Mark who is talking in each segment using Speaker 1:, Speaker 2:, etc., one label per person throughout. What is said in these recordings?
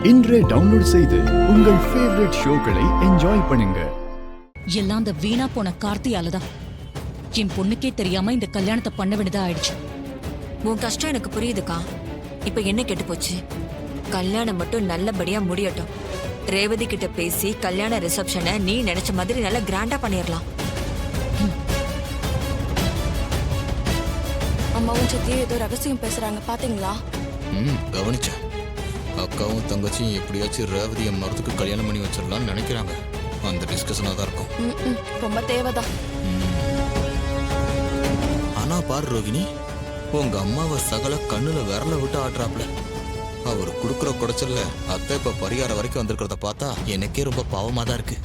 Speaker 1: இன்றே டவுன்லோட் செய்து உங்கள் ஃபேவரட் ஷோக்களை என்ஜாய் பண்ணுங்க.
Speaker 2: எல்லாம் அந்த வீணா போன கார்த்தியாலதான். என் பொண்ணுக்கே தெரியாம இந்த கல்யாணத்தை பண்ண வேண்டியதா ஆயிடுச்சு.
Speaker 3: உன் கஷ்டம் எனக்கு புரியுதுக்கா. இப்ப என்ன கெட்டு போச்சு? கல்யாணம் மட்டும் நல்லபடியா முடியட்டும். ரேவதி கிட்ட பேசி கல்யாண ரிசப்ஷனை நீ நினைச்ச மாதிரி நல்லா கிராண்டா பண்ணிடலாம்.
Speaker 4: அம்மாவும் சித்தியும் ஏதோ ரகசியம் பேசுறாங்க, பாத்தீங்களா?
Speaker 5: கவனிச்சேன். அக்காவும் தங்கச்சியும் எப்படியாச்சும் ரேவதியை மரத்துக்கு கல்யாணம் பண்ணி வச்சிடலாம்னு நினைக்கிறாங்க. அந்த டிஸ்கஷனாக தான் இருக்கும்.
Speaker 4: ரொம்ப தேவைதான்.
Speaker 5: ஆனா பாரு ரோகிணி, உங்க அம்மாவை சகல கண்ணுல விரல விட்டு ஆடுறாப்ல. அவர் கொடுக்குற குடைச்சல்ல அத்தை இப்ப பரிகாரம் வரைக்கும் வந்திருக்கிறத பார்த்தா எனக்கே ரொம்ப பாவமா தான் இருக்கு.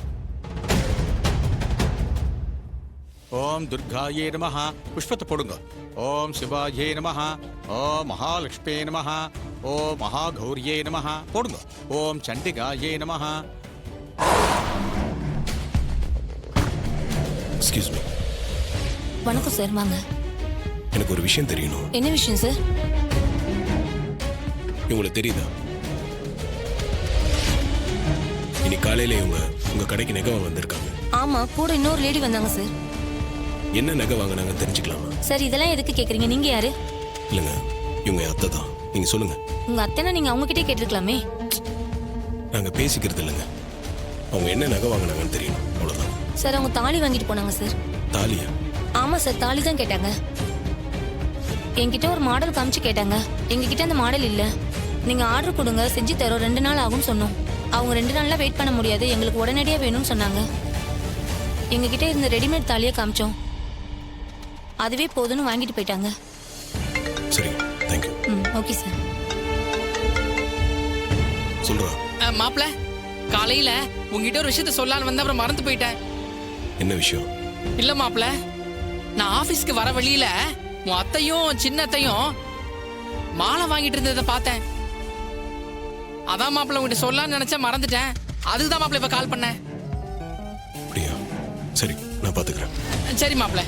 Speaker 6: ஓம் துர்காயே நமஹ. புஷ்பத்தை போடுங்க. ஓம் சிவாயே நமஹ. ஓம் மகாலட்சுமே நமஹ. ஓம் மகாகௌரியே நமஹ. போடுங்க. ஓம் சண்டிகாயே நமஹ.
Speaker 7: Excuse me.
Speaker 4: வணக்கம் சார், வாங்க.
Speaker 7: எனக்கு ஒரு விஷயம் தெரியணும்.
Speaker 4: என்ன விஷயம் சார்?
Speaker 7: உங்களுக்கு தெரியுதா? இன்னைக்கு காலையில உங்க கடைக்கு நகை வாங்க வந்திருக்காங்க.
Speaker 4: ஆமா, கூட இன்னொரு லேடி வந்தாங்க சார்.
Speaker 7: என்ன நகை வாங்கினாங்கன்னு தெரிஞ்சுக்கலாமா?
Speaker 4: சார், இதெல்லாம் எதுக்கு கேக்குறீங்க? நீங்க யாரு?
Speaker 7: இல்லைங்க, இவங்க என் அத்தை தான். நீங்க சொல்லுங்க.
Speaker 4: உங்க அத்தைனா நீங்க அவங்க கிட்டே கேட்டிருக்கலாமே.
Speaker 7: நாங்க பேசிக்கிறது இல்லைங்க. அவங்க என்ன நகை வாங்கினாங்கன்னு தெரியணும், அவ்வளவுதான்.
Speaker 4: சார், அவங்க தாலி வாங்கிட்டு போனாங்க சார்.
Speaker 7: தாலியா?
Speaker 4: ஆமா சார், தாலி தான் கேட்டாங்க. என்கிட்ட ஒரு மாடல் காமிச்சு கேட்டாங்க. எங்ககிட்ட அந்த மாடல் இல்ல. நீங்க ஆர்டர் கொடுங்க, செஞ்சு தரோம், 2 நாள் ஆகும்னு சொன்னோம். அவங்க 2 நாள்ல வெயிட் பண்ண முடியாது, எங்களுக்கு உடனடியா வேணும்னு சொன்னாங்க. எங்ககிட்ட இருந்த ரெடிமேட் தாலியை காமிச்சோம். அதுவே போதும்னு வாங்கிட்டு போயிட்டாங்க.
Speaker 7: சரி, தேங்க்யூ.
Speaker 4: Okay sir.
Speaker 7: சொல்றா.
Speaker 8: மாப்பிள்ள, காலையில உங்ககிட்ட ஒரு விஷயத்த சொல்லலான்னு வந்த, அப்புறம் மறந்து போயிட்டேன்.
Speaker 7: என்ன விஷயம்?
Speaker 8: இல்ல மாப்பிள்ள, நான் ஆபீஸ்க்கு வர வழியில உன் அத்தையும் சின்னத்தையும் மாலை வாங்கிட்டு இருந்ததை பார்த்தேன். அதான் மாப்பிள்ள உங்ககிட்ட சொல்லலான்னு நினைச்சேன், மறந்துட்டேன். அதுதான் மாப்பிள்ள இப்ப கால் பண்ணேன்.
Speaker 7: அப்படியா? சரி, நான் பாத்துக்கிறேன்.
Speaker 8: சரி மாப்பிள்ள.